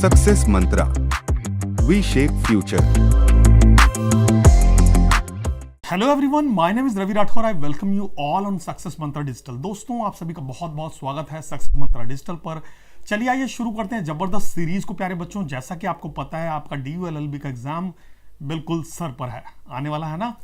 Success mantra, we shape future. Hello everyone, my name is Ravi Rathore. I welcome you all on success mantra digital. दोस्तों, आप सभी का बहुत बहुत स्वागत है सक्सेस मंत्रा डिजिटल पर। चलिए आइए शुरू करते हैं जबरदस्त सीरीज को। प्यारे बच्चों, जैसा कि आपको पता है, आपका DU LLB का एग्जाम बिल्कुल सर पर है, आने वाला है ना।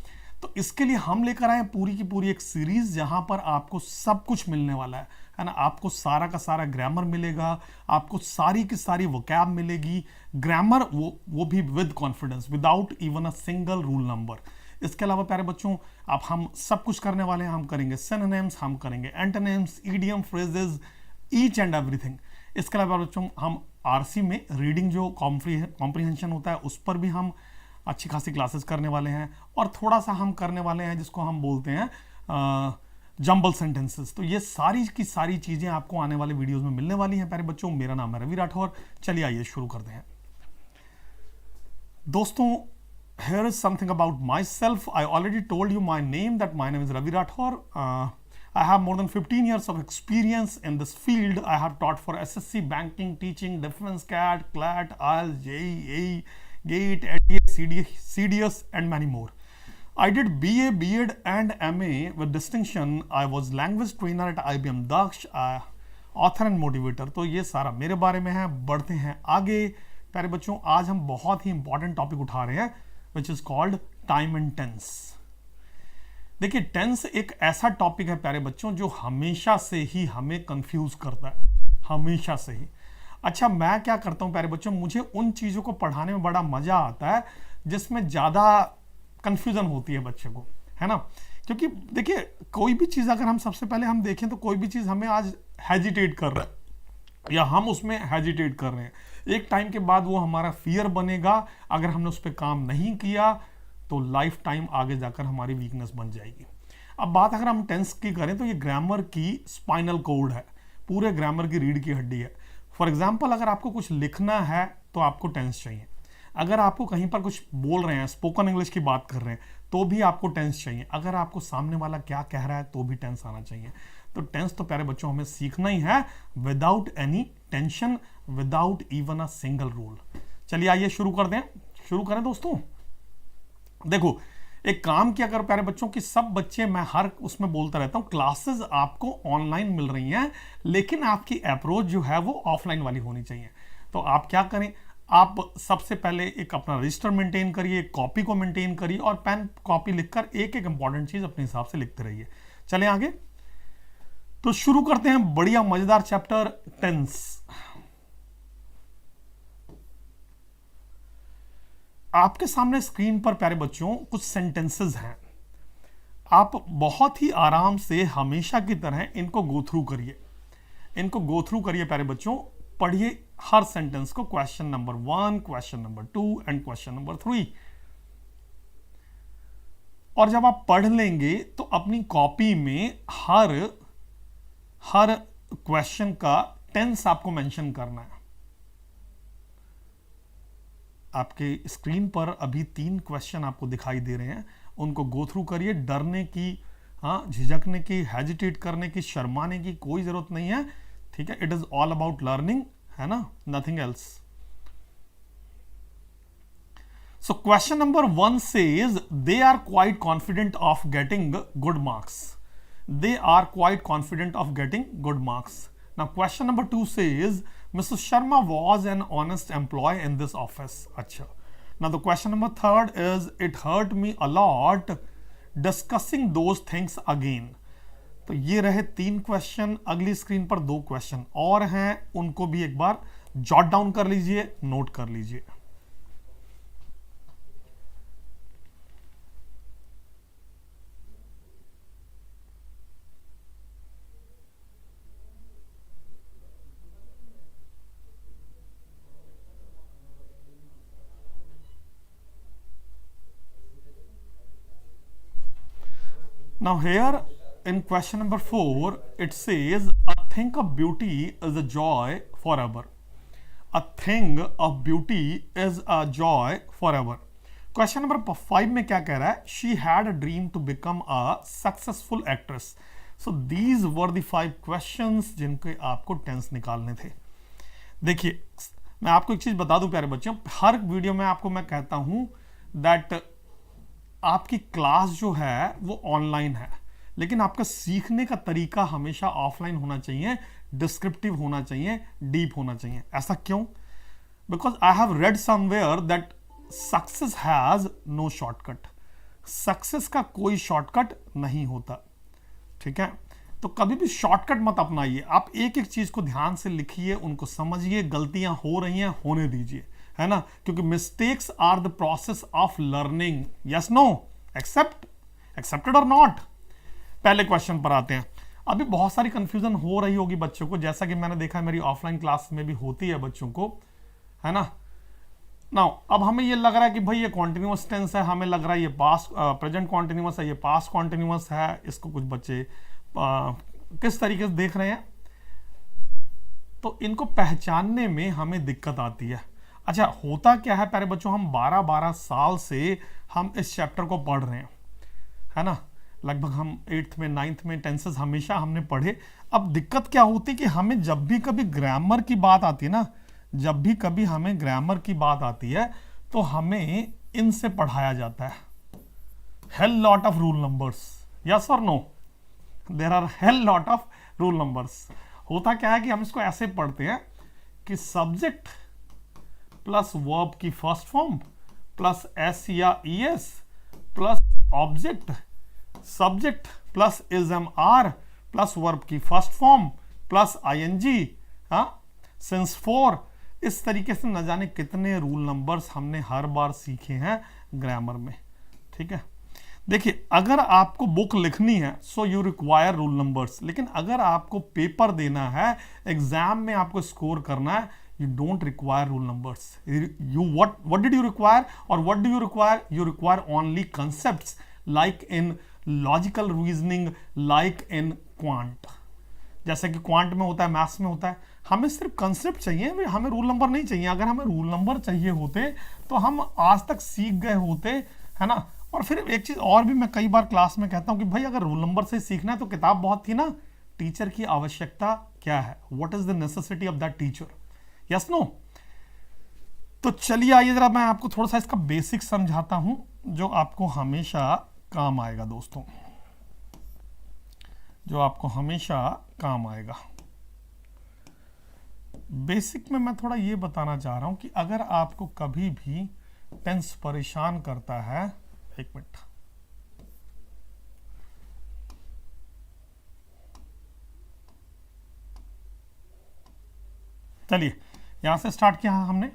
तो इसके लिए हम लेकर आए पूरी की पूरी एक सीरीज जहां पर आपको सब कुछ मिलने वाला है ना। आपको सारा का सारा ग्रामर मिलेगा, आपको सारी की सारी वोकैब मिलेगी। ग्रामर वो भी with confidence, without even a single rule number. इसके अलावा प्यारे बच्चों, आप हम सब कुछ करने वाले हैं। हम करेंगे सिनोनिम्स, हम करेंगे antonyms, idiom, phrases, each and everything. इसके अलावा बच्चों, हम RC में रीडिंग जो कॉम्प्रीहेंशन होता है उस पर भी हम अच्छी खासी क्लासेस करने वाले हैं। और थोड़ा सा हम करने वाले हैं जिसको हम बोलते हैं जंबल सेंटेंसेस। तो ये सारी की सारी चीजें आपको आने वाले वीडियोस में मिलने वाली हैं प्यारे बच्चों। मेरा नाम है रवि राठौर। चलिए आइए शुरू करते हैं दोस्तों। Here is something about myself. I already told you my name, that my name is Ravi Rathore. I have more than 15 years of experience in this field. I have taught for SSC, banking, teaching, defense, CAT, CLAT, IELTS, JEE, GATE, NDA, CDS, and many more. I did BA, B.Ed, and MA with distinction. I was language trainer at IBM Daksh, author and motivator. तो ये सारा मेरे बारे में है। बढ़ते हैं आगे प्यारे बच्चों। आज हम बहुत ही इंपॉर्टेंट टॉपिक उठा रहे हैं which is called time and tense। देखिए, टेंस एक ऐसा टॉपिक है प्यारे बच्चों जो हमेशा से ही हमें कंफ्यूज करता है, हमेशा से ही। अच्छा, मैं क्या करता हूं प्यारे बच्चों, मुझे उन चीजों को पढ़ाने में बड़ा मजा आता है जिसमें ज्यादा कंफ्यूजन होती है बच्चे को, है ना। क्योंकि देखिए, कोई भी चीज अगर हम सबसे पहले हम देखें तो कोई भी चीज हमें आज हेजिटेट कर रहा है या हम उसमें हेजिटेट कर रहे हैं, एक टाइम के बाद वो हमारा फियर बनेगा। अगर हमने उस पर काम नहीं किया तो लाइफ टाइम आगे जाकर हमारी वीकनेस बन जाएगी। अब बात अगर हम टेंस की करें तो ये ग्रामर की स्पाइनल कोड है, पूरे ग्रामर की रीढ़ की हड्डी है। फॉर एग्जाम्पल, अगर आपको कुछ लिखना है तो आपको टेंस चाहिए। अगर आपको कहीं पर कुछ बोल रहे हैं, स्पोकन इंग्लिश की बात कर रहे हैं, तो भी आपको टेंस चाहिए। अगर आपको सामने वाला क्या कह रहा है तो भी टेंस आना चाहिए। तो टेंस तो प्यारे बच्चों हमें सीखना ही है without any tension, without even a single rule. चलिए आइए शुरू करें दोस्तों। देखो, एक काम किया करो प्यारे बच्चों कि सब बच्चे, मैं हर उसमें बोलता रहता हूं, क्लासेस आपको ऑनलाइन मिल रही हैं, लेकिन आपकी अप्रोच जो है वो ऑफलाइन वाली होनी चाहिए। तो आप क्या करें, आप सबसे पहले एक अपना रजिस्टर मेंटेन करिए, कॉपी को मेंटेन करिए और पेन कॉपी लिखकर एक एक इंपॉर्टेंट चीज अपने हिसाब से लिखते रहिए। चलें आगे। तो शुरू करते हैं बढ़िया मजेदार चैप्टर, टेंस। आपके सामने स्क्रीन पर प्यारे बच्चों कुछ सेंटेंसेस हैं। आप बहुत ही आराम से हमेशा की तरह इनको गो थ्रू करिए प्यारे बच्चों। पढ़िए हर सेंटेंस को, question number 1, question number 2 and question number 3। और जब आप पढ़ लेंगे तो अपनी कॉपी में हर क्वेश्चन का टेंस आपको मेंशन करना है। आपके स्क्रीन पर अभी 3 क्वेश्चन आपको दिखाई दे रहे हैं, उनको गो थ्रू करिए। डरने की, झिझकने की, हेजिटेट करने की, शर्माने की कोई जरूरत नहीं है, ठीक है। It is all about learning, है ना, nothing else. So question number 1 says they are quite confident of getting good marks. They are quite confident of getting good marks. Now question number 2 says Mrs. Sharma was an honest employee in this office. Acha. Now the question number 3 is it hurt me a lot discussing those things again. तो ये रहे 3 question. अगली screen पर 2 question और हैं, उनको भी एक बार जॉट डाउन कर लीजिए, नोट कर लीजिए। Now here in question number 4 it says a thing of beauty is a joy forever. A thing of beauty is a joy forever. Question number 5 में क्या कह रहा है, she had a dream to become a successful actress. So these were the 5 questions जिनके आपको tense निकालने थे। देखिए, मैं आपको एक चीज बता दूं प्यारे बच्चों, हर वीडियो में आपको मैं कहता हूं दैट आपकी क्लास जो है वो ऑनलाइन है, लेकिन आपका सीखने का तरीका हमेशा ऑफलाइन होना चाहिए, डिस्क्रिप्टिव होना चाहिए, डीप होना चाहिए। ऐसा क्यों? Because I have read somewhere that success has no shortcut. Success का कोई शॉर्टकट नहीं होता, ठीक है? तो कभी भी शॉर्टकट मत अपनाइए। आप एक एक चीज को ध्यान से लिखिए, उनको समझिए, गलतियां हो रही हैं होने दीजिए, है ना? क्योंकि mistakes are the process of learning. Yes no? Accepted और नॉट? पहले क्वेश्चन पर आते हैं। अभी बहुत सारी कंफ्यूजन हो रही होगी बच्चों को, जैसा कि मैंने देखा है मेरी ऑफलाइन क्लास में भी होती है बच्चों को, है ना? नाउ अब हमें ये लग रहा है कि भाई ये कॉन्टिन्यूअस टेंस है, हमें लग रहा है ये पास्ट प्रेजेंट कॉन्टिन्यूअस है, ये पास्ट कॉन्टिन्यूअस है। इसको कुछ बच्चे किस तरीके से देख रहे हैं, तो इनको पहचानने में हमें दिक्कत आती है। अच्छा, होता क्या है प्यारे बच्चों, हम 12-12 साल से हम इस चैप्टर को पढ़ रहे हैं, है ना? लगभग हम 8th में 9th में टेंसेस हमेशा हमने पढ़े। अब दिक्कत क्या होती है कि हमें जब भी कभी ग्रामर की बात आती है ना, जब भी कभी हमें ग्रामर की बात आती है तो हमें इनसे पढ़ाया जाता है। Hell lot of rule numbers, yes or no? There are hell lot of rule numbers. होता क्या है कि हम इसको ऐसे पढ़ते हैं कि सब्जेक्ट प्लस वर्ब की फर्स्ट फॉर्म प्लस एस या E S plus object, subject plus is am are plus verb की first form plus I N G, since four. इस तरीके से न जाने कितने रूल नंबर्स हमने हर बार सीखे हैं ग्रामर में, ठीक है? देखिए, अगर आपको बुक लिखनी है so you require rule numbers, लेकिन अगर आपको पेपर देना है, एग्जाम में आपको स्कोर करना है, you don't require rule numbers. What did you require, or what do you require? You require only concepts like in logical reasoning, like in quant. जैसे कि क्वांट में होता है, मैथ्स में होता है, हमें सिर्फ कंसेप्ट चाहिए, हमें रूल नंबर नहीं चाहिए। अगर हमें रूल नंबर चाहिए होते तो हम आज तक सीख गए होते, है ना? और फिर एक चीज और भी मैं कई बार क्लास में कहता हूं कि भाई अगर रूल नंबर से सीखना है तो किताब बहुत थी ना, टीचर की आवश्यकता क्या है? What is the necessity of that teacher? Yes no? तो चलिए आइए जरा मैं आपको थोड़ा सा इसका बेसिक समझाता हूं जो आपको हमेशा काम आएगा दोस्तों, जो आपको हमेशा काम आएगा। बेसिक में मैं थोड़ा ये बताना चाह रहा हूं कि अगर आपको कभी भी टेंस परेशान करता है, एक मिनट, चलिए यहां से स्टार्ट किया हमने।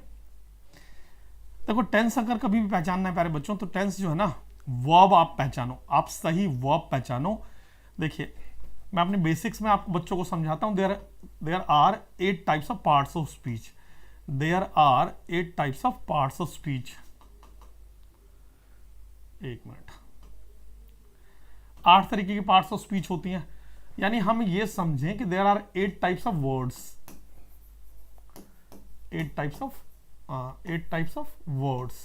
देखो, टेंस अगर कभी भी पहचानना है प्यारे बच्चों, तो टेंस जो है ना, वर्ब आप पहचानो, आप सही वर्ब पहचानो। देखिए, मैं अपने बेसिक्स में आपको बच्चों को समझाता हूं। There are 8 types of parts of speech. There are 8 types of parts of speech. एक मिनट, 8 तरीके की पार्ट्स ऑफ स्पीच होती हैं। यानी हम ये समझें कि there are 8 types of words, 8 types of words.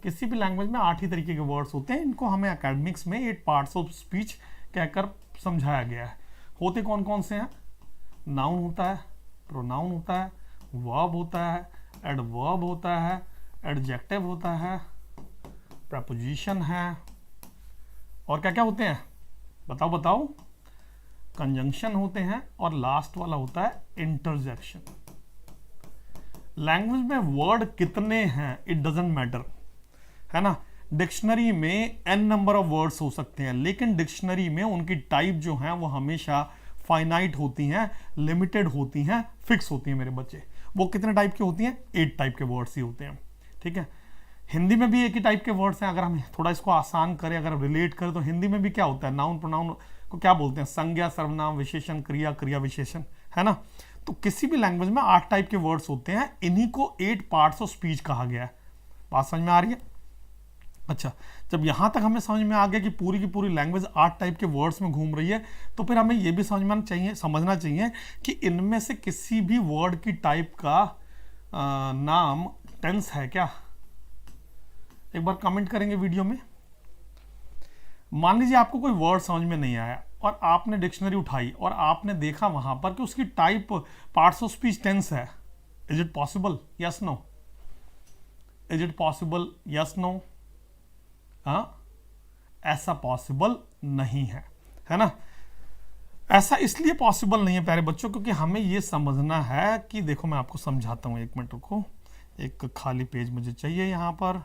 किसी भी लैंग्वेज में 8 ही तरीके के वर्ड्स होते हैं। इनको हमें एकेडमिक्स में 8 पार्ट्स ऑफ स्पीच कहकर समझाया गया है। होते कौन कौन से हैं? नाउन होता है, प्रोनाउन होता है, वर्ब होता है, एडवर्ब होता है, एडजेक्टिव होता है, प्रपोजिशन है, और क्या क्या होते हैं? बताओ बताओ। कंजंक्शन होते हैं, और लास्ट वाला होता है इंटरजेक्शन। लैंग्वेज में वर्ड कितने हैं इट डजंट मैटर, है ना? डिक्शनरी में n नंबर ऑफ वर्ड्स हो सकते हैं, लेकिन डिक्शनरी में उनकी टाइप जो हैं वो हमेशा फाइनाइट होती हैं, लिमिटेड होती हैं, फिक्स होती हैं मेरे बच्चे। वो कितने टाइप की होती हैं? 8 टाइप के वर्ड्स ही होते हैं, ठीक है? हिंदी में भी एक ही टाइप के वर्ड्स हैं। अगर हम थोड़ा इसको आसान करें, अगर रिलेट करें, तो हिंदी में भी क्या होता है? नाउन प्रोनाउन को क्या बोलते हैं? संज्ञा, सर्वनाम, विशेषण, क्रिया, क्रिया विशेषण, है ना? तो किसी भी लैंग्वेज में 8 टाइप के वर्ड्स होते हैं। इन्हीं को 8 पार्ट्स ऑफ स्पीच कहा गया है। बात समझ में आ रही है? अच्छा, जब यहां तक हमें समझ में आ गया कि पूरी की पूरी लैंग्वेज 8 टाइप के वर्ड्स में घूम रही है, तो फिर हमें यह भी समझना चाहिए कि इनमें से किसी भी वर्ड की टाइप का नाम टेंस है क्या? एक बार कमेंट करेंगे वीडियो में। मान लीजिए आपको कोई वर्ड समझ में नहीं आया और आपने डिक्शनरी उठाई और आपने देखा वहां पर कि उसकी type parts of speech tense है। Is it possible? Yes no? Is it possible? Yes no? हाँ, ऐसा पॉसिबल नहीं है ना? ऐसा इसलिए पॉसिबल नहीं है प्यारे बच्चों क्योंकि हमें ये समझना है कि देखो मैं आपको समझाता हूँ, एक मिनट रुको, एक खाली पेज मुझे चाहिए यहाँ पर,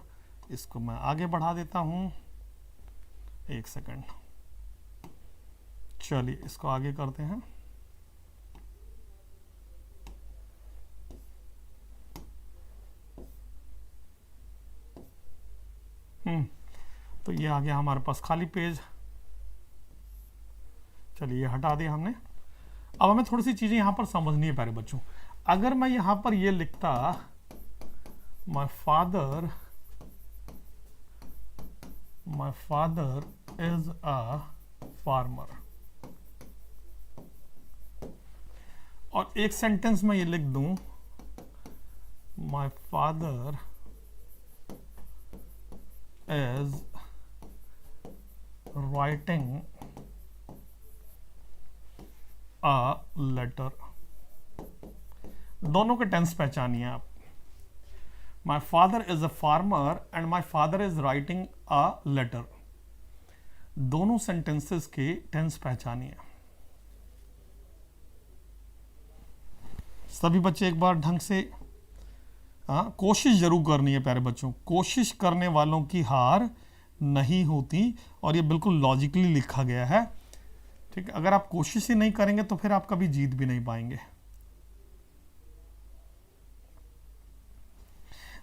इसको मैं आगे बढ़ा देता हूँ, एक सेकंड, चलिए इसको आगे करते हैं। तो ये आ गया हमारे पास खाली पेज, चलिए ये हटा दिया हमने। अब हमें थोड़ी सी चीजें यहां पर समझनी है प्यारे बच्चों। अगर मैं यहां पर ये लिखता my father is a farmer, और एक सेंटेंस में ये लिख दूं my father is writing a letter, दोनों के टेंस पहचानिए आप। My father is a farmer and my father is writing a letter, दोनों सेंटेंसेस के टेंस पहचानिए। सभी बच्चे एक बार ढंग से, कोशिश जरूर करनी है प्यारे बच्चों, कोशिश करने वालों की हार नहीं होती, और ये बिल्कुल लॉजिकली लिखा गया है, ठीक है? अगर आप कोशिश ही नहीं करेंगे तो फिर आप कभी जीत भी नहीं पाएंगे।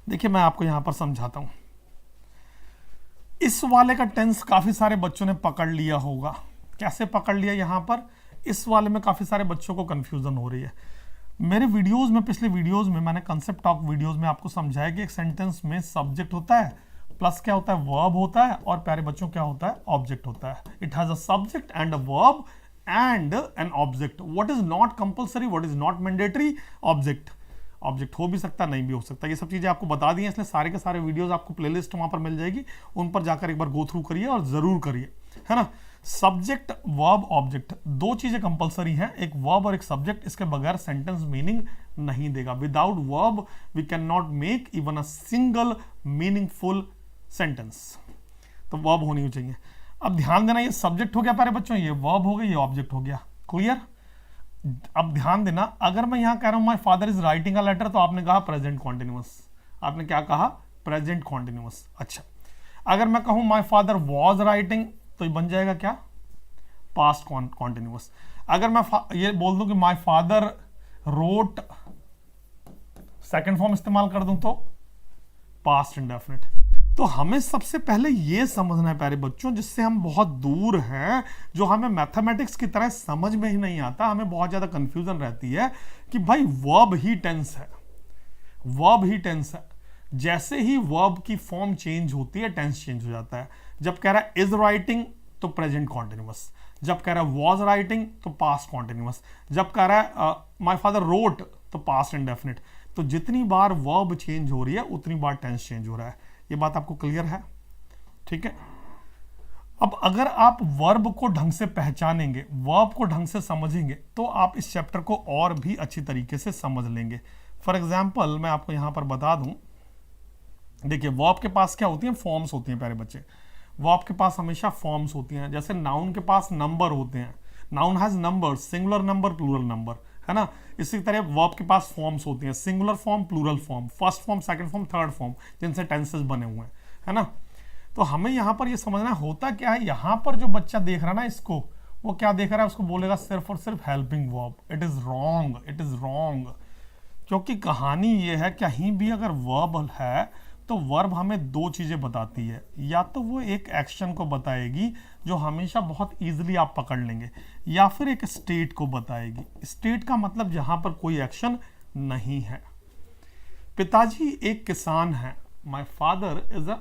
देखिए मैं आपको यहां पर समझाता हूं, इस वाले का टेंस काफी सारे बच्चों ने पकड़ लिया होगा। कैसे पकड़ लिया? यहां पर इस वाले में काफी सारे बच्चों को कंफ्यूजन हो रही है। मेरे वीडियोस में, पिछले वीडियोस में मैंने कंसेप्ट टॉक वीडियोस में आपको समझाया कि एक सेंटेंस में सब्जेक्ट होता है, प्लस क्या होता है, वर्ब होता है, और प्यारे बच्चों क्या होता है, ऑब्जेक्ट होता है। It has a subject and a verb and an object. What is not compulsory, what is not mandatory? Object. Object हो भी सकता, नहीं भी हो सकता। ये सब चीजें आपको बता दी हैं, इसलिए सारे के सारे वीडियोस आपको प्लेलिस्ट वहां पर मिल जाएगी, उन पर जाकर एक बार गो थ्रू करिए और जरूर करिए, है ना? सब्जेक्ट, वर्ब, ऑब्जेक्ट, दो चीजें कंपलसरी हैं, एक वर्ब और एक सब्जेक्ट। इसके बगैर सेंटेंस मीनिंग नहीं देगा। Without verb we can not make even a single meaningful sentence. तो वर्ब होनी चाहिए। अब ध्यान देना, ये सब्जेक्ट हो गया प्यारे बच्चों, ये वर्ब हो गया, ये ऑब्जेक्ट हो गया। क्लियर? अब ध्यान देना, अगर मैं यहां कह रहा हूं my father is writing a letter, तो आपने कहा प्रेजेंट कॉन्टिन्यूअस। आपने क्या कहा? Present continuous. अच्छा, अगर मैं कहूं माय फादर वॉज राइटिंग, तो ये बन जाएगा क्या? Past continuous. अगर मैं ये बोल दूं कि my father wrote, second form इस्तेमाल कर दूं तो पास्ट इंडेफिनिट। तो हमें सबसे पहले ये समझना है प्यारे बच्चों, जिससे हम बहुत दूर हैं, जो हमें मैथमेटिक्स की तरह समझ में ही नहीं आता, हमें बहुत ज्यादा कंफ्यूजन रहती है कि भाई वर्ब ही टेंस है, वर्ब ही टेंस है। जैसे ही वर्ब की फॉर्म चेंज होती है, टेंस चेंज हो जाता है। जब कह रहा है इज राइटिंग तो प्रेजेंट कॉन्टिन्यूअस, जब कह रहा है वॉज राइटिंग तो पास्ट कॉन्टिन्यूअस, जब कह रहा है माय फादर रोट तो पास्ट इंडेफिनिट। तो जितनी बार वर्ब चेंज हो रही है उतनी बार टेंस चेंज हो रहा है। ये बात आपको क्लियर है? ठीक है। अब अगर आप वर्ब को ढंग से पहचानेंगे, वर्ब को ढंग से समझेंगे, तो आप इस चैप्टर को और भी अच्छी तरीके से समझ लेंगे। फॉर एग्जाम्पल मैं आपको यहां पर बता दूं, देखिए वर्ब के पास क्या होती है? फॉर्म्स होती हैं प्यारे बच्चे। वर्ब के पास हमेशा फॉर्म्स होती हैं। जैसे नाउन के पास नंबर होते हैं, noun has number, singular number, plural number, है ना? इसी तरह वर्ब के पास फॉर्म्स होती हैं, singular form, plural form, first form, second form, third form, जिनसे टेंसेस बने हुए हैं, है ना? तो हमें यहां पर ये समझना होता क्या है, यहां पर जो बच्चा देख रहा है ना इसको, वो क्या देख रहा है? उसको बोलेगा सिर्फ और सिर्फ helping verb. It is wrong, it is wrong. क्योंकि कहानी ये है, कहीं भी अगर वर्ब है तो वर्ब हमें दो चीजें बताती है। या तो वो एक एक्शन को बताएगी जो हमेशा बहुत इजीली आप पकड़ लेंगे, या फिर एक स्टेट को बताएगी। स्टेट का मतलब जहां पर कोई एक्शन नहीं है। पिताजी एक किसान है, my father is a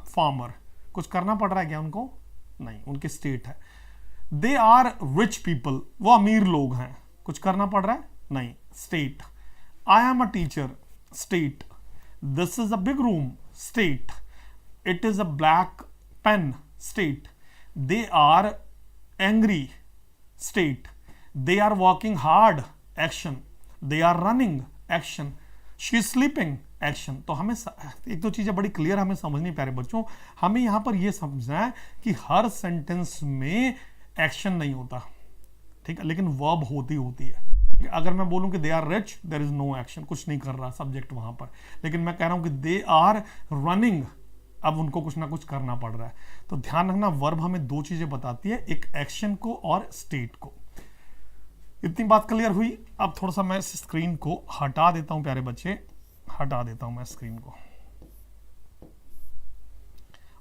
farmer. कुछ करना पड़ रहा है क्या उनको? नहीं, उनकी स्टेट है। दे आर रिच पीपल, वो अमीर लोग हैं। कुछ करना पड़ रहा है? नहीं, state. I am a teacher, state. This is a big room, state. It is a black pen, state. They are angry, state. They are working hard, action. They are running, action, she is sleeping, action. तो हमें एक दो चीजें बड़ी clear हमें समझनी प्यारे बच्चों, हमें यहां पर यह समझना है कि हर सेंटेंस में एक्शन नहीं होता, ठीक है, लेकिन वर्ब होती है। ठीक है, अगर मैं बोलूं कि they are rich, there is no action, कुछ नहीं कर रहा सब्जेक्ट वहां पर, लेकिन मैं कह रहा हूं कि दे आर रनिंग, अब उनको कुछ ना कुछ करना पड़ रहा है। तो ध्यान रखना, वर्ब हमें दो चीजें बताती है, एक एक्शन को और स्टेट को। इतनी बात क्लियर हुई। अब थोड़ा सा मैं इस स्क्रीन को हटा देता हूं प्यारे बच्चे, हटा देता हूं मैं स्क्रीन को।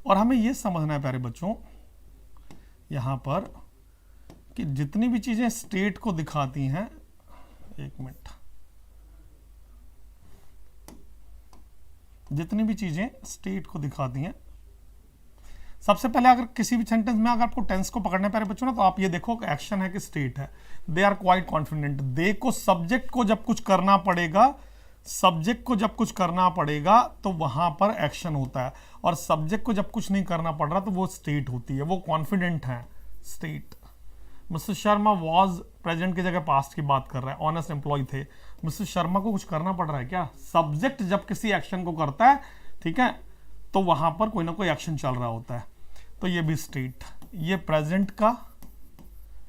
और हमें यह समझना है प्यारे बच्चों यहां पर कि जितनी भी चीजें स्टेट को दिखाती हैं, एक मिनट, जितनी भी चीजें स्टेट को दिखाती हैं, सबसे पहले अगर किसी भी सेंटेंस में अगर आपको टेंस को पकड़ना है प्यारे बच्चों ना, तो आप ये देखो कि एक्शन है कि स्टेट है। दे आर क्वाइट कॉन्फिडेंट, दे को सब्जेक्ट को जब कुछ करना पड़ेगा, सब्जेक्ट को जब कुछ करना पड़ेगा तो वहां पर एक्शन होता है, और सब्जेक्ट को जब कुछ नहीं करना पड़ रहा तो वो स्टेट होती है, वो कॉन्फिडेंट है, state. Mister Sharma was, present की जगह पास्ट की बात कर रहा है, ऑनेस्ट एम्प्लॉय थे। मिस्टर शर्मा को कुछ करना पड़ रहा है क्या? सब्जेक्ट जब किसी एक्शन को करता है, ठीक है, तो वहां पर कोई ना कोई एक्शन चल रहा होता है, तो ये भी स्टेट। ये प्रेजेंट का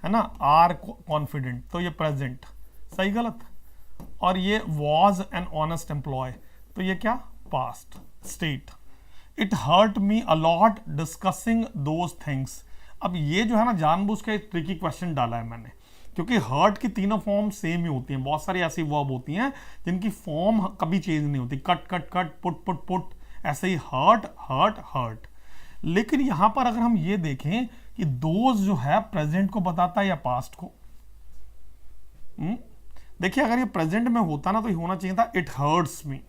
है ना, आर कॉन्फिडेंट, तो ये प्रेजेंट, सही गलत। और ये वॉज एन ऑनेस्ट एम्प्लॉय, तो ये क्या, past, state. It hurt me a lot discussing those things. अब ये जो है ना, जानबूझ के एक ट्रिकी क्वेश्चन डाला है मैंने, क्योंकि हर्ट की तीनों फॉर्म सेम ही होती हैं। बहुत सारी ऐसी वर्ब होती हैं जिनकी फॉर्म कभी चेंज नहीं होती, cut cut cut, put put put, ऐसे ही हर्ट हर्ट हर्ट। लेकिन यहां पर अगर हम ये देखें कि दोज जो है प्रेजेंट को बताता है या पास्ट को, देखिए अगर ये प्रेजेंट में होता ना तो ये होना चाहिए था इट हर्ट्स मी,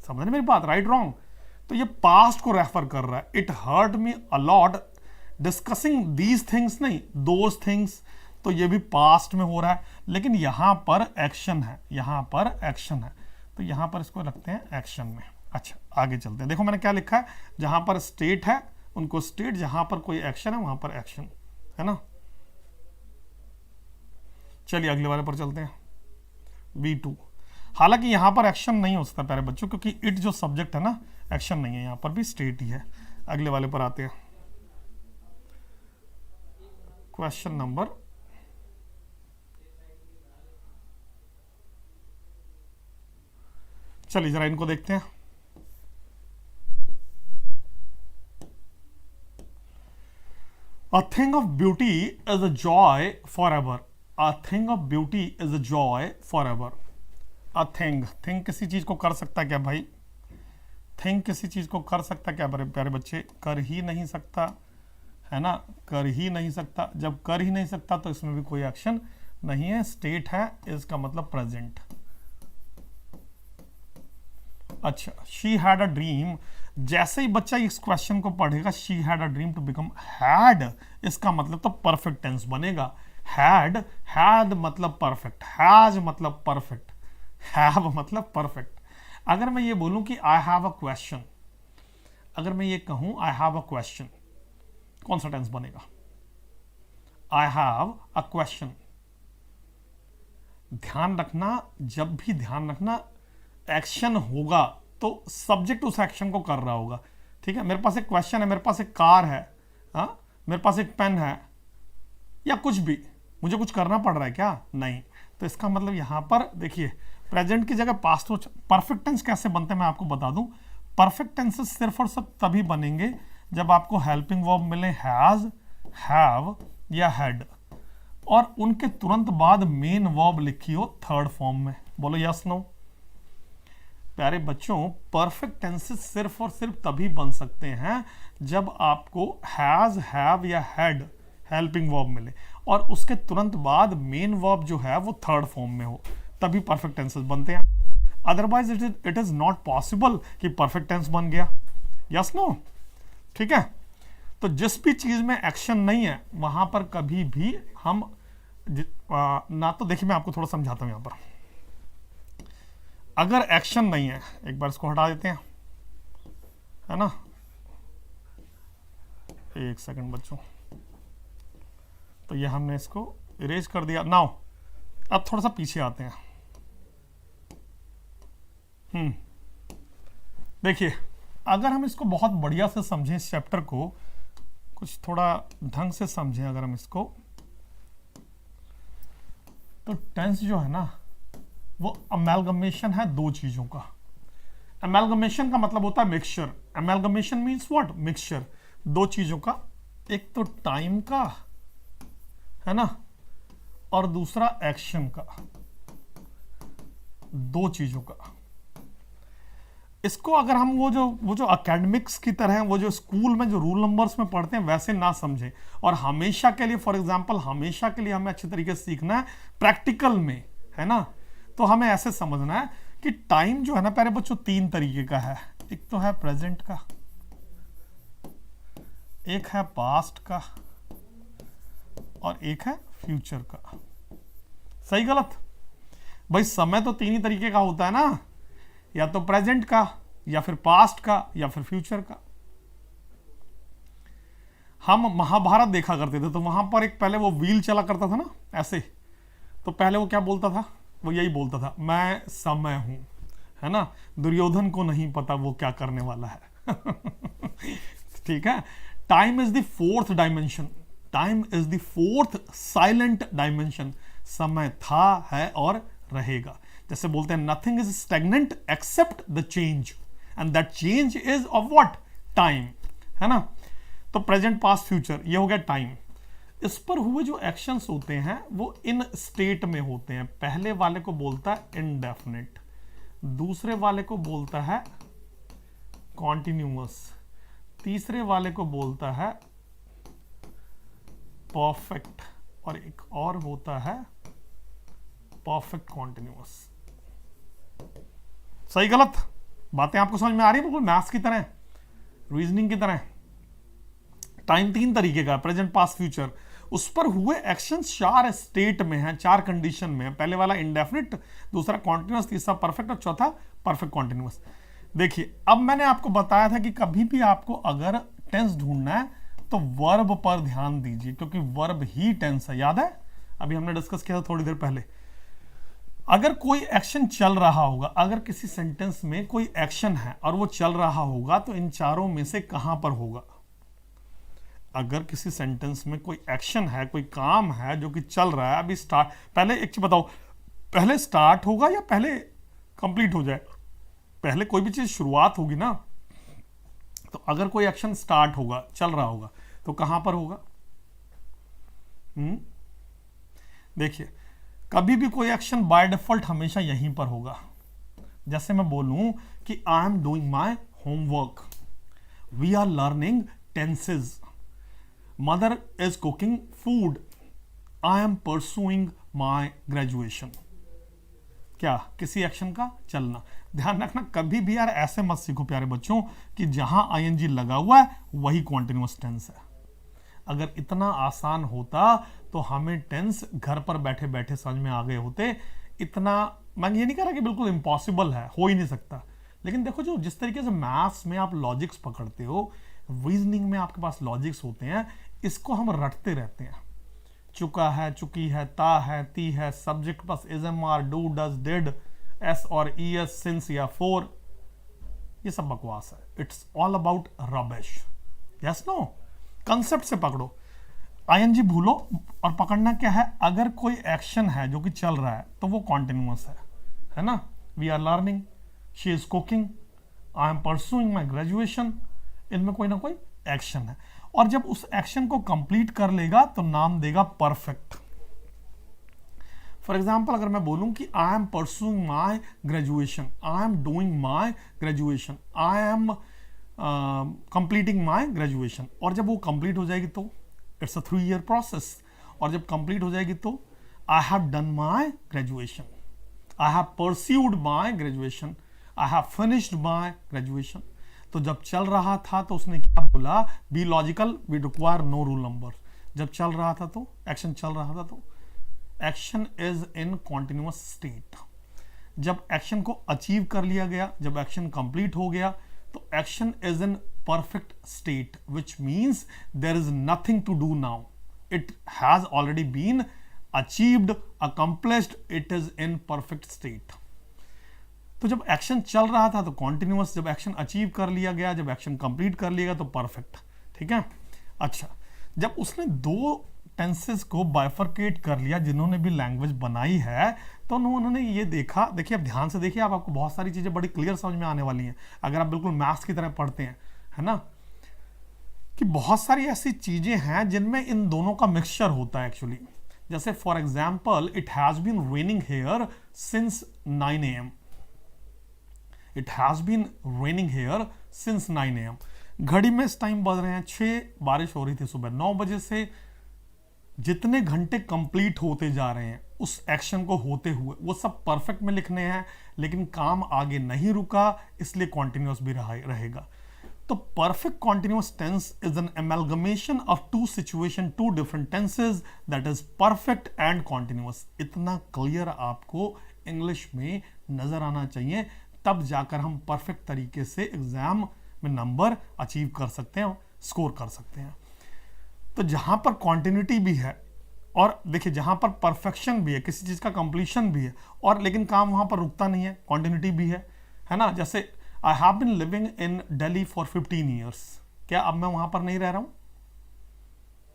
समझ रहे मेरी बात, राइट रॉन्ग? तो ये पास्ट को रेफर कर रहा है, it hurt me a lot discussing these things, नहीं दोज थिंग्स, तो ये भी पास्ट में हो रहा है। लेकिन यहां पर एक्शन है, यहां पर एक्शन है, तो यहां पर इसको रखते हैं एक्शन में। अच्छा आगे चलते हैं, देखो मैंने क्या लिखा है, जहां पर स्टेट है उनको स्टेट, जहां पर कोई एक्शन है वहां पर एक्शन, है ना। चलिए अगले वाले पर चलते हैं, V2। हालांकि यहां पर एक्शन नहीं हो सकता प्यारे बच्चों, क्योंकि इट जो सब्जेक्ट है ना, एक्शन नहीं है, यहां पर भी स्टेट ही है। अगले वाले पर आते हैं, क्वेश्चन नंबर, चलिए जरा इनको देखते हैं। A thing of beauty is a joy forever. A thing of beauty is a joy forever. A thing, thing किसी चीज को कर सकता है क्या भाई? थिंक किसी चीज को कर सकता क्या प्यारे बच्चे? कर ही नहीं सकता, है ना, कर ही नहीं सकता। जब कर ही नहीं सकता तो इसमें भी कोई एक्शन नहीं है, स्टेट है, इसका मतलब प्रेजेंट। अच्छा, शी हैड अ ड्रीम, जैसे ही बच्चा इस क्वेश्चन को पढ़ेगा, she had a dream to become, had इसका मतलब तो परफेक्ट टेंस बनेगा। हैड, हैड मतलब परफेक्ट, हैज मतलब परफेक्ट, हैव मतलब परफेक्ट। अगर मैं ये बोलूं कि आई हैव अ क्वेश्चन, अगर मैं ये कहूं आई हैव अ क्वेश्चन, कौन सा टेंस बनेगा? I have a question. ध्यान रखना, जब भी ध्यान रखना एक्शन होगा तो सब्जेक्ट उस एक्शन को कर रहा होगा, ठीक है। मेरे पास एक क्वेश्चन है, मेरे पास एक कार है, हाँ, मेरे पास एक पेन है, या कुछ भी, मुझे कुछ करना पड़ रहा है क्या? नहीं। तो इसका मतलब यहां पर देखिए, प्रेजेंट की जगह पास्ट हो। परफेक्ट टेंस कैसे बनते हैं मैं आपको बता दूं। परफेक्ट टेंसेस सिर्फ और सिर्फ तभी बनेंगे जब आपको हेल्पिंग वर्ब मिले हैज, हैव या हैड, और उनके तुरंत बाद मेन वर्ब लिखी हो थर्ड फॉर्म में। बोलो यस नो। प्यारे बच्चों, परफेक्ट टेंसेस सिर्फ और सिर्फ तभी बन सकते हैं जब आपको हैज, हैव या हैड हेल्पिंग वर्ब मिले, और उसके तुरंत बाद मेन वर्ब जो है वो थर्ड फॉर्म में हो, तभी परफेक्ट टेंसेस बनते हैं। Otherwise it is not possible कि परफेक्ट टेंस बन गया। यस नो, ठीक है। तो जिस भी चीज में एक्शन नहीं है वहां पर कभी भी हम ना, तो देखिए मैं आपको थोड़ा समझाता हूं। यहां पर अगर एक्शन नहीं है, एक बार इसको हटा देते हैं, है ना, एक सेकंड बच्चों, तो ये हमने इसको इरेज कर दिया। नाउ अब थोड़ा सा पीछे आते हैं, देखिए, अगर हम इसको बहुत बढ़िया से समझें, इस चैप्टर को कुछ थोड़ा ढंग से समझें अगर हम इसको, तो टेंस जो है ना वो अमेलगमेशन है दो चीजों का। अमेलगमेशन का मतलब होता है mixture. Amalgamation means what? Mixture, दो चीजों का, एक तो टाइम का है ना, और दूसरा एक्शन का, दो चीजों का। इसको अगर हम वो जो एकेडमिक्स की तरह, वो जो स्कूल में जो रूल नंबर्स में पढ़ते हैं वैसे ना समझें, और हमेशा के लिए, फॉर एग्जांपल हमेशा के लिए हमें अच्छे तरीके से सीखना है प्रैक्टिकल में, है ना, तो हमें ऐसे समझना है कि टाइम जो है ना प्यारे बच्चों तीन तरीके का है। एक तो है प्रेजेंट का, एक है पास्ट का, और एक है फ्यूचर का। सही गलत? भाई समय तो तीन ही तरीके का होता है ना, या तो प्रेजेंट का, या फिर पास्ट का, या फिर फ्यूचर का। हम महाभारत देखा करते थे तो वहां पर एक पहले वो व्हील चला करता था ना ऐसे, तो पहले वो क्या बोलता था? वो यही बोलता था, मैं समय हूं, है ना। दुर्योधन को नहीं पता वो क्या करने वाला है। ठीक है। Time is the fourth dimension, time is the fourth silent dimension. समय था, है और रहेगा। जैसे बोलते हैं nothing is stagnant except the change, and that change is of what? Time, है ना। तो प्रेजेंट, पास्ट, फ्यूचर, ये हो गया टाइम। इस पर हुए जो एक्शंस होते हैं वो इन स्टेट में होते हैं। पहले वाले को बोलता है इंडेफिनिट, दूसरे वाले को बोलता है कॉन्टिन्यूअस, तीसरे वाले को बोलता है परफेक्ट, और एक और होता है परफेक्ट कॉन्टिन्यूअस। सही गलत? बातें आपको समझ में आ रही है? बिल्कुल मैथ्स की तरह, रीजनिंग की तरह। टाइम तीन तरीके का, प्रेजेंट, पास्ट, फ्यूचर। उस पर हुए एक्शन चार स्टेट में हैं, चार कंडीशन में है। पहले वाला इंडेफिनिट, दूसरा कॉन्टिन्यूअस, तीसरा परफेक्ट, और चौथा परफेक्ट कॉन्टिन्यूअस। देखिए, अब मैंने आपको बताया था कि कभी भी आपको अगर टेंस ढूंढना है तो वर्ब पर ध्यान दीजिए, क्योंकि वर्ब ही टेंस है। याद है? अभी हमने डिस्कस किया था थोड़ी देर पहले। अगर कोई एक्शन चल रहा होगा, अगर किसी सेंटेंस में कोई एक्शन है और वो चल रहा होगा, तो इन चारों में से कहां पर होगा? अगर किसी सेंटेंस में कोई एक्शन है, कोई काम है जो कि चल रहा है, अभी स्टार्ट, पहले एक चीज बताओ, पहले स्टार्ट होगा या पहले कंप्लीट हो जाए? पहले कोई भी चीज शुरुआत होगी ना। तो अगर कोई एक्शन स्टार्ट होगा, चल रहा होगा, तो कहां पर होगा? देखिए, कभी भी कोई एक्शन बाय डिफॉल्ट हमेशा यहीं पर होगा। जैसे मैं बोलूं कि I am doing my homework, we are learning tenses, mother is cooking food, I am pursuing my graduation. क्या? किसी एक्शन का चलना। ध्यान रखना, कभी भी यार ऐसे मत सीखो प्यारे बच्चों कि जहां आईएनजी लगा हुआ है वही कॉन्टिन्यूअस टेंस है। अगर इतना आसान होता तो हमें टेंस घर पर बैठे बैठे समझ में आ गए होते। इतना, मैं ये नहीं कह रहा कि बिल्कुल इम्पॉसिबल है, हो ही नहीं सकता, लेकिन देखो जो जिस तरीके से मैथ्स में आप लॉजिक्स पकड़ते हो, रीजनिंग में आपके पास लॉजिक्स होते हैं, इसको हम रटते रहते हैं। चुका है, चुकी है, ता है, ती है, subject plus is am are, do, does, did, S और ई एस, सिंस या फोर, ये सब बकवास है। It's all about rubbish. Yes no? Concept से पकड़ो, आईएनजी भूलो, और पकड़ना क्या है? अगर कोई एक्शन है जो कि चल रहा है तो वो कॉन्टिन्यूअस है ना। We are learning, she is cooking, I am pursuing my graduation, इनमें कोई ना कोई एक्शन है। और जब उस एक्शन को कंप्लीट कर लेगा तो नाम देगा परफेक्ट। फॉर एग्जाम्पल, अगर मैं बोलूं कि I am pursuing my graduation, I am doing my graduation, I am completing my graduation, और जब वो कंप्लीट हो जाएगी तो इट्स अ 3 year प्रोसेस, और जब कंप्लीट हो जाएगी तो I have done my graduation, I have pursued my graduation, I have finished my graduation. तो जब चल रहा था तो उसने क्या बोला? Be logical, we require no rule number. जब चल रहा था तो एक्शन चल रहा था तो action is in continuous state. जब एक्शन को अचीव कर लिया गया, जब एक्शन कंप्लीट हो गया, तो action is in perfect state, which means there is nothing to do now. It has already been achieved, accomplished, it is in perfect state. तो जब एक्शन चल रहा था तो कॉन्टिन्यूअस, जब एक्शन अचीव कर लिया गया, जब एक्शन कंप्लीट कर लिया गया तो परफेक्ट। ठीक है। अच्छा, जब उसने दो टेंसेस को बाइफरकेट कर लिया, जिन्होंने भी लैंग्वेज बनाई है, तो उन्होंने ये देखा, देखिए अब ध्यान से देखिए, आपको बहुत सारी चीजें बड़ी क्लियर समझ में आने वाली हैं अगर आप बिल्कुल मैथ्स की तरह पढ़ते हैं, है ना, कि बहुत सारी ऐसी चीजें हैं जिनमें इन दोनों का मिक्सचर होता है एक्चुअली। जैसे for example, it has been raining here since 9 AM। It has been raining here since 9 AM। घड़ी में इस टाइम बज रहे हैं 6, बारिश हो रही थी सुबह 9 बजे से। जितने घंटे कंप्लीट होते जा रहे हैं उस एक्शन को होते हुए, वो सब परफेक्ट में लिखने हैं, लेकिन काम आगे नहीं रुका, इसलिए कॉन्टिन्यूअस भी रहेगा। तो perfect continuous tense is an amalgamation of two situation, two different tenses, that is perfect and continuous. इतना क्लियर आपको इंग्लिश में नजर आना चाहिए, तब जाकर हम परफेक्ट तरीके से एग्जाम में नंबर अचीव कर सकते हैं, स्कोर कर सकते हैं। तो जहां पर कॉन्टिन्यूटी भी है और देखिए जहां पर परफेक्शन भी है, किसी चीज का कंप्लीशन भी है, और लेकिन काम वहां पर रुकता नहीं है, कॉन्टिन्यूटी भी है ना। जैसे I have been living in Delhi for 15 years. क्या अब मैं वहां पर नहीं रह रहा हूं?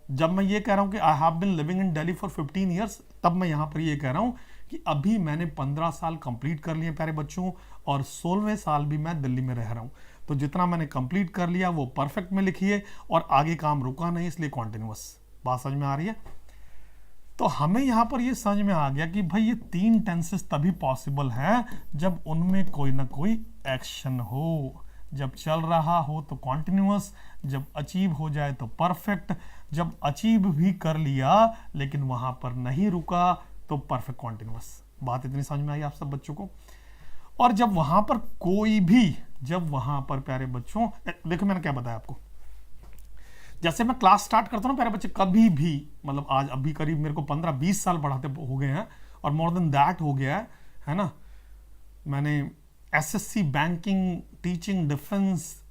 जब मैं ये कह रहा हूं कि I have been living in Delhi for 15 years, तब मैं यहां पर ये कह रहा हूं कि अभी मैंने 15 साल कंप्लीट कर लिए प्यारे बच्चों, और 16वें साल भी मैं दिल्ली में रह रहा हूं। तो जितना मैंने कंप्लीट कर लिया वो परफेक्ट में लिखिए, और आगे काम रुका नहीं, इसलिए कॉन्टिन्यूअस। बात समझ में आ रही है? तो हमें यहां पर ये समझ में आ गया कि भाई ये 3 टेंसेस तभी पॉसिबल है जब उनमें कोई ना कोई एक्शन हो। जब चल रहा हो तो कॉन्टिन्यूअस, जब अचीव हो जाए तो परफेक्ट, जब अचीव भी कर लिया लेकिन वहां पर नहीं रुका तो परफेक्ट कॉन्टिन्यूअस। बात इतनी समझ में आई आप सब बच्चों को? और जब वहां पर कोई भी, जब वहां पर प्यारे बच्चों, देखो मैंने क्या बताया आपको, जैसे मैं क्लास स्टार्ट करता हूँ प्यारे बच्चे, कभी भी, मतलब आज अभी करीब मेरे को 15-20 साल पढ़ाते हो गए हैं, और मोर देन दैट हो गया है ना। मैंने SSC, banking, teaching, defence,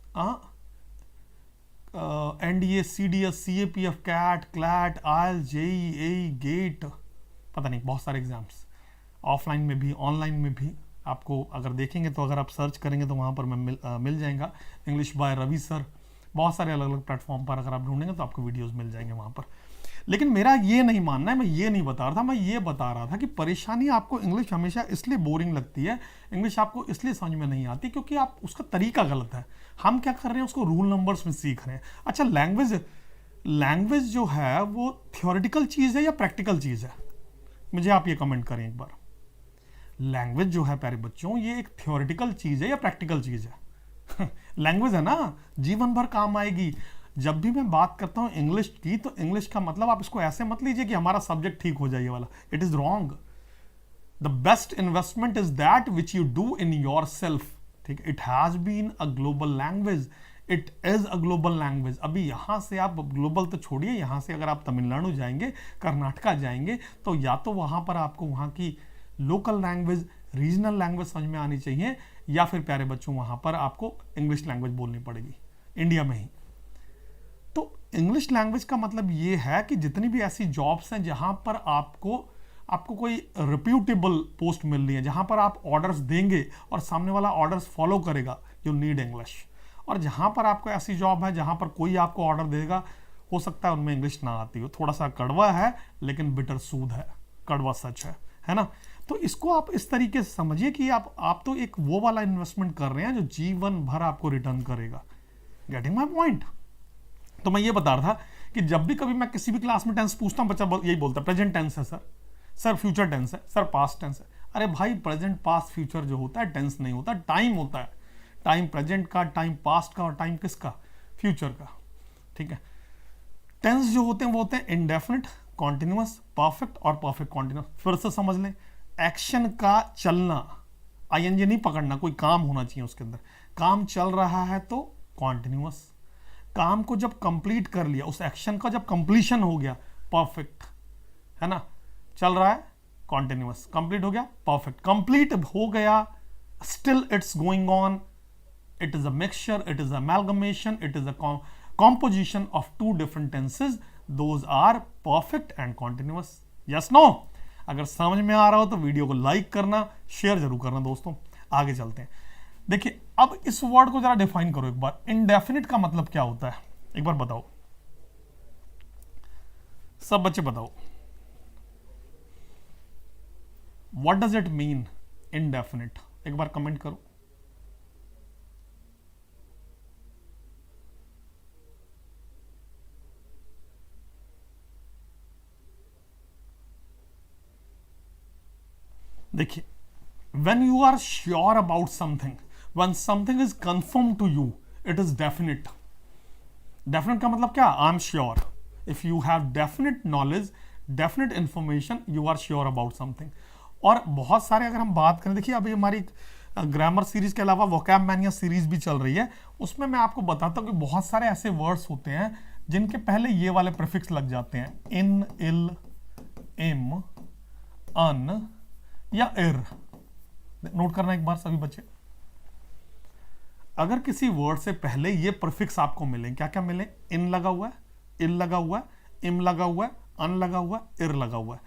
NDA, CDS, CAPF, CAT, CLAT, आयल, जेईई, गेट, पता नहीं बहुत सारे एग्जाम्स, ऑफलाइन में भी ऑनलाइन में भी। आपको अगर देखेंगे तो, अगर आप सर्च करेंगे तो वहाँ पर मैं मिल जाएगा, इंग्लिश बाय रवि सर, बहुत सारे अलग अलग प्लेटफॉर्म पर अगर आप ढूंढेंगे तो आपको वीडियोस मिल जाएंगे वहाँ पर। लेकिन मेरा ये नहीं मानना है, मैं ये नहीं बता रहा था, मैं ये बता रहा था कि परेशानी आपको इंग्लिश हमेशा इसलिए बोरिंग लगती है, इंग्लिश आपको इसलिए समझ में नहीं आती क्योंकि आप उसका तरीका गलत है। हम क्या कर रहे हैं, उसको रूल नंबर्स में सीख रहे हैं। अच्छा, लैंग्वेज जो है वो थियोरेटिकल चीज़ है या प्रैक्टिकल चीज़ है? मुझे आप ये कमेंट करें एक बार। लैंग्वेज जो है प्यारे बच्चों, ये एक थियोरेटिकल चीज़ है या प्रैक्टिकल चीज़ है? लैंग्वेज है ना, जीवन भर काम आएगी। जब भी मैं बात करता हूं इंग्लिश की, तो इंग्लिश का मतलब आप इसको ऐसे मत लीजिए कि हमारा सब्जेक्ट ठीक हो जाए वाला। It is wrong. The best investment is that which you do in yourself. ठीक है, it has been a global language, it is a global language. अभी यहां से आप ग्लोबल तो छोड़िए, यहां से अगर आप तमिलनाडु जाएंगे, कर्नाटका जाएंगे, तो या तो वहां पर आपको वहां की लोकल लैंग्वेज, रीजनल लैंग्वेज समझ में आनी चाहिए, या फिर प्यारे बच्चों वहां पर आपको इंग्लिश लैंग्वेज बोलनी पड़ेगी इंडिया में ही। तो इंग्लिश लैंग्वेज का मतलब ये है कि जितनी भी ऐसी जॉब्स हैं जहां पर आपको कोई रिप्यूटेबल पोस्ट मिल रही है, जहां पर आप ऑर्डर्स देंगे और सामने वाला ऑर्डर्स फॉलो करेगा, यू नीड इंग्लिश। और जहां पर आपको ऐसी जॉब है जहां पर कोई आपको ऑर्डर देगा, हो सकता है उनमें इंग्लिश ना आती हो, थोड़ा सा कड़वा है लेकिन बिटर सूद है, कड़वा सच है ना। तो इसको आप इस तरीके से समझिए कि आप तो एक वो वाला इन्वेस्टमेंट कर रहे हैं जो जीवन भर आपको रिटर्न करेगा। Getting my point? तो मैं ये बता रहा था कि जब भी कभी मैं किसी भी क्लास में टेंस पूछता हूं, बच्चा यही बोलता है प्रेजेंट टेंस है सर फ्यूचर टेंस है सर, पास्ट टेंस है। अरे भाई, प्रेजेंट, पास्ट, फ्यूचर जो होता है टेंस नहीं होता, टाइम होता है। टाइम प्रेजेंट का, टाइम पास्ट का, और टाइम किसका? फ्यूचर का। ठीक है। टेंस जो होते हैं वो होते हैं इंडेफिनिट, कॉन्टिन्यूअस, परफेक्ट और परफेक्ट कॉन्टिन्यूअस। फिर से समझ लें, एक्शन का चलना, आईएनजी नहीं पकड़ना, कोई काम होना चाहिए उसके अंदर। काम चल रहा है तो कॉन्टिन्यूअस, काम को जब कंप्लीट कर लिया, उस एक्शन का जब कंप्लीशन हो गया, परफेक्ट, है ना। चल रहा है, कॉन्टिन्यूअस, कंप्लीट हो गया, परफेक्ट। कंप्लीट हो गया, still it's going on, it is a mixture, it is amalgamation, it is a composition of two different tenses, those are perfect and continuous. Yes, no? अगर समझ में आ रहा हो तो वीडियो को लाइक करना, शेयर जरूर करना दोस्तों। आगे चलते हैं। देखिए अब इस वर्ड को जरा डिफाइन करो एक बार, इनडेफिनिट का मतलब क्या होता है एक बार बताओ, सब बच्चे बताओ, what does it mean indefinite, एक बार कमेंट करो। देखिए when you are sure about something, when something is confirmed to you, it is definite. Definite का मतलब क्या, I am sure. If you have definite knowledge, definite information, you are sure about something. और बहुत सारे अगर हम बात करें, देखिए अभी हमारी ग्रामर सीरीज के अलावा वोकैब मैनिया सीरीज भी चल रही है, उसमें मैं आपको बताता हूँ कि बहुत सारे ऐसे वर्ड्स होते हैं जिनके पहले ये वाले प्रीफिक्स लग जाते हैं, इन, इल, इम, अन या ir। नोट करना एक बार सभी बच्चे, अगर किसी वर्ड से पहले ये प्रीफिक्स आपको मिले, क्या क्या मिले, इन लगा हुआ है, इल लगा हुआ है, इम लगा हुआ है, अन लगा हुआ है, ir लगा हुआ है,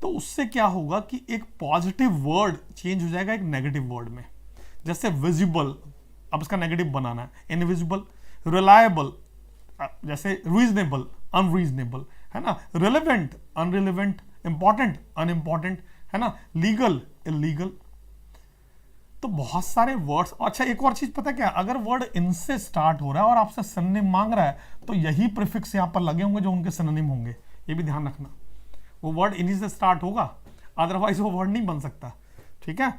तो उससे क्या होगा कि एक पॉजिटिव वर्ड चेंज हो जाएगा एक नेगेटिव वर्ड में। जैसे विजिबल, अब इसका नेगेटिव बनाना है, इनविजिबल। रिलायबल, जैसे रीजनेबल, अनरीजनेबल, है ना। रिलेवेंट, अनरिलेवेंट। इंपॉर्टेंट, अनइंपॉर्टेंट, है ना। Legal, illegal. तो बहुत सारे वर्ड्स। अच्छा एक और चीज पता क्या, अगर वर्ड इनसे स्टार्ट हो रहा है और आपसे सिनोनिम मांग रहा है, तो यही प्रीफिक्स यहां पर लगे होंगे जो उनके सिनोनिम होंगे, ये भी ध्यान रखना। वो वर्ड इन्हीं से स्टार्ट होगा, अदरवाइज वो वर्ड नहीं बन सकता, ठीक है।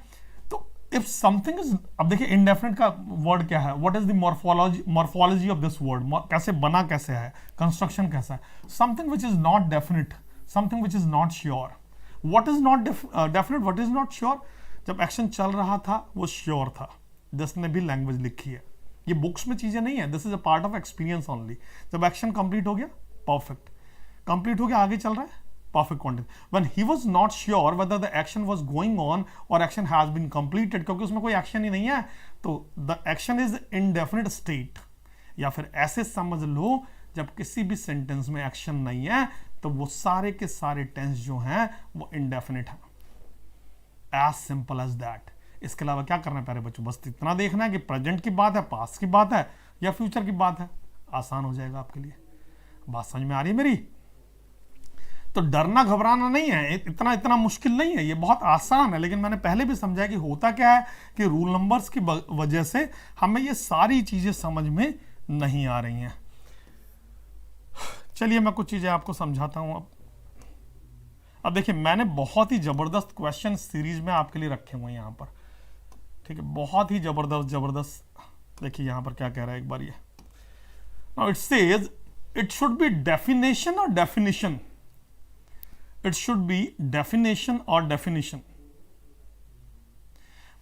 तो इफ समथिंग इज, अब देखिए इनडेफिनिट का वर्ड क्या है, what is the morphology of this word, कैसे बना, कैसे है, कंस्ट्रक्शन कैसा है। Something which is not definite, something which is not sure. What is not definite, what is not sure, जब एक्शन चल रहा था वो श्योर था, जिसने भी लैंग्वेज लिखी है, ये बुक्स में चीजें नहीं है, this is a part of experience only. जब एक्शन कंप्लीट हो गया, परफेक्ट, कंप्लीट हो गया, आगे चल रहा है, perfect context. When he was not sure whether the action was going on or action has been completed, क्योंकि उसमें कोई एक्शन ही नहीं है, तो the action is indefinite state। या फिर ऐसे समझ लो, जब किसी भी सेंटेंस में एक्शन नहीं है तो वो सारे के सारे टेंस जो हैं वो indefinite है। as simple as that। इसके अलावा क्या करना है प्यारे बच्चों, बस इतना देखना है कि प्रेजेंट की बात है, पास्ट की बात है या फ्यूचर की बात है, आसान हो जाएगा आपके लिए। बात समझ में आ रही है मेरी? तो डरना घबराना नहीं है, इतना मुश्किल नहीं है, ये बहुत आसान है। लेकिन मैंने पहले भी समझाया कि होता क्या है कि रूल नंबर्स की वजह से हमें ये सारी चीजें समझ में नहीं आ रही हैं। चलिए मैं कुछ चीजें आपको समझाता हूं। अब देखिए मैंने बहुत ही जबरदस्त क्वेश्चन सीरीज में आपके लिए रखे हुए हैं यहां पर, ठीक है, बहुत ही जबरदस्त। देखिए यहां पर क्या कह रहा है एक बार ये, now it says it should be definition or definition. It should be definition or definition.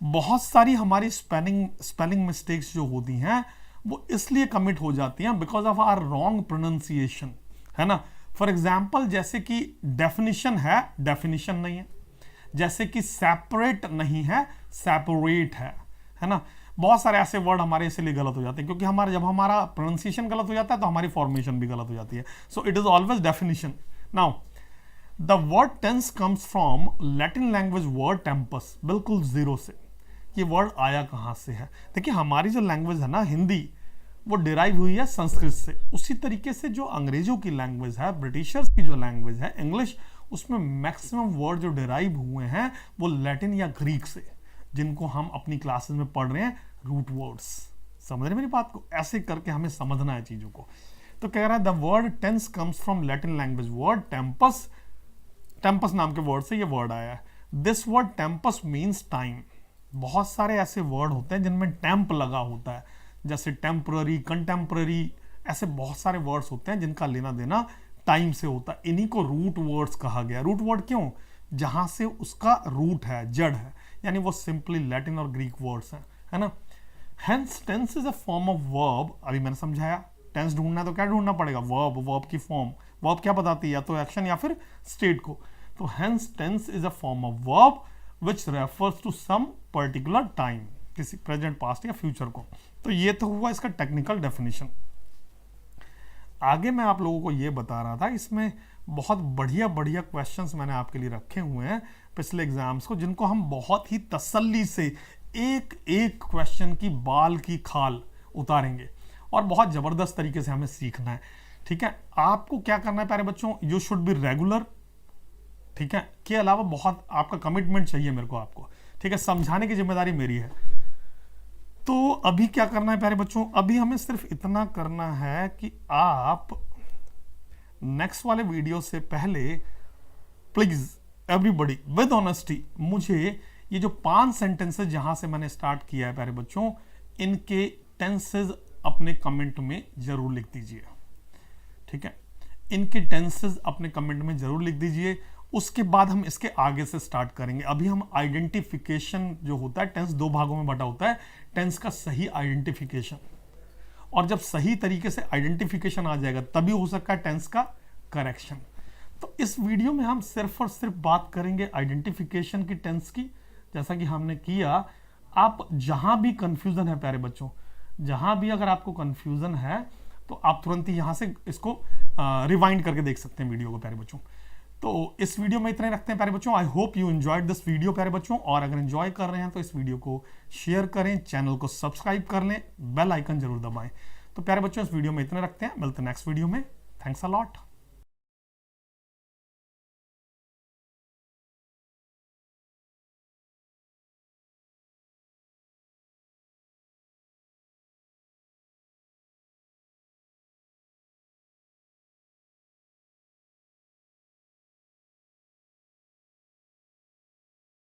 बहुत सारी हमारी स्पेलिंग मिस्टेक्स जो होती हैं वो इसलिए कमिट हो जाती हैं because of our wrong pronunciation, है ना। फॉर एग्जाम्पल जैसे कि डेफिनेशन है, डेफिनेशन नहीं है। जैसे कि सेपरेट नहीं है, सेपरेट है ना। बहुत सारे ऐसे वर्ड हमारे इसलिए गलत हो जाते हैं क्योंकि जब हमारा प्रोनाउंसिएशन गलत हो जाता है तो हमारी फॉर्मेशन भी गलत हो जाती है। So it is always definition. Now the word tense comes from Latin language word tempus, बिल्कुल जीरो से। ये वर्ड आया कहां से है? देखिए हमारी जो लैंग्वेज है ना हिंदी, वो डिराइव हुई है संस्कृत से। उसी तरीके से जो अंग्रेजों की लैंग्वेज है, ब्रिटिशर्स की जो लैंग्वेज है इंग्लिश, उसमें मैक्सिमम वर्ड जो डिराइव हुए हैं वो लैटिन या ग्रीक से, जिनको हम अपनी क्लासेस में पढ़ रहे हैं रूट वर्ड्स। समझ रहे मेरी बात को? ऐसे करके हमें समझना है चीजों को। तो कह रहा है the word tense comes from Latin language word tempus. Tempus नाम के वर्ड से ये वर्ड आया है। This word tempus means time. बहुत सारे ऐसे वर्ड होते हैं जिनमें टेम्प लगा होता है, जैसे टेम्पररी, कंटेम्पररी, ऐसे बहुत सारे वर्ड्स होते हैं जिनका लेना देना टाइम से होता है। इन्हीं को रूट वर्ड्स कहा गया। रूट वर्ड क्यों? जहां से उसका रूट है, जड़ है, यानी वो सिंपली लैटिन और ग्रीक वर्ड्स हैं, है ना। Hence tense is a form of verb. अभी मैंने समझाया टेंस ढूंढना है तो क्या ढूंढना पड़ेगा? वर्ब। वर्ब की फॉर्म, वर्ब क्या बताती है? या तो एक्शन या फिर स्टेट को। तो hence tense is a form of verb which refers to some particular time, किसी प्रेजेंट, पास्ट या फ्यूचर को। तो ये तो हुआ इसका टेक्निकल डेफिनेशन। आगे मैं आप लोगों को ये बता रहा था, इसमें बहुत बढ़िया बढ़िया क्वेश्चंस मैंने आपके लिए रखे हुए हैं पिछले एग्जाम्स को, जिनको हम बहुत ही तसल्ली से एक एक क्वेश्चन की बाल की खाल उतारेंगे और बहुत ज़बरदस्त तरीके से हमें सीखना है। ठीक है, आपको क्या करना है प्यारे बच्चों, यू शुड बी रेगुलर। ठीक है, के अलावा बहुत आपका कमिटमेंट चाहिए मेरे को आपको। ठीक है, समझाने की जिम्मेदारी मेरी है। तो अभी क्या करना है प्यारे बच्चों, अभी हमें सिर्फ इतना करना है कि आप नेक्स्ट वाले वीडियो से पहले प्लीज एवरीबॉडी विद ऑनेस्टी मुझे ये जो 5 सेंटेंसेस जहां से मैंने स्टार्ट किया है प्यारे बच्चों, इनके टेंसेस अपने कमेंट में जरूर लिख दीजिए। ठीक है, इनके टेंसेस अपने कमेंट में जरूर लिख दीजिए। उसके बाद हम इसके आगे से स्टार्ट करेंगे। अभी हम आइडेंटिफिकेशन जो होता है, टेंस 2 भागों में बटा होता है, टेंस का सही आइडेंटिफिकेशन, और जब सही तरीके से आइडेंटिफिकेशन आ जाएगा तभी हो सकता है टेंस का करेक्शन। तो इस वीडियो में हम सिर्फ और सिर्फ बात करेंगे आइडेंटिफिकेशन की, टेंस की, जैसा कि हमने किया। आप जहां भी कंफ्यूजन है प्यारे बच्चों, जहां भी अगर आपको कंफ्यूजन है तो आप तुरंत ही यहां से इसको रिवाइंड करके देख सकते हैं वीडियो को प्यारे बच्चों। तो इस वीडियो में इतने रखते हैं प्यारे बच्चों। I hope you enjoyed this video प्यारे बच्चों, और अगर एंजॉय कर रहे हैं तो इस वीडियो को शेयर करें, चैनल को सब्सक्राइब कर लें, बेल आइकन जरूर दबाएं। तो प्यारे बच्चों इस वीडियो में इतने रखते हैं, मिलते हैं नेक्स्ट वीडियो में। Thanks a lot.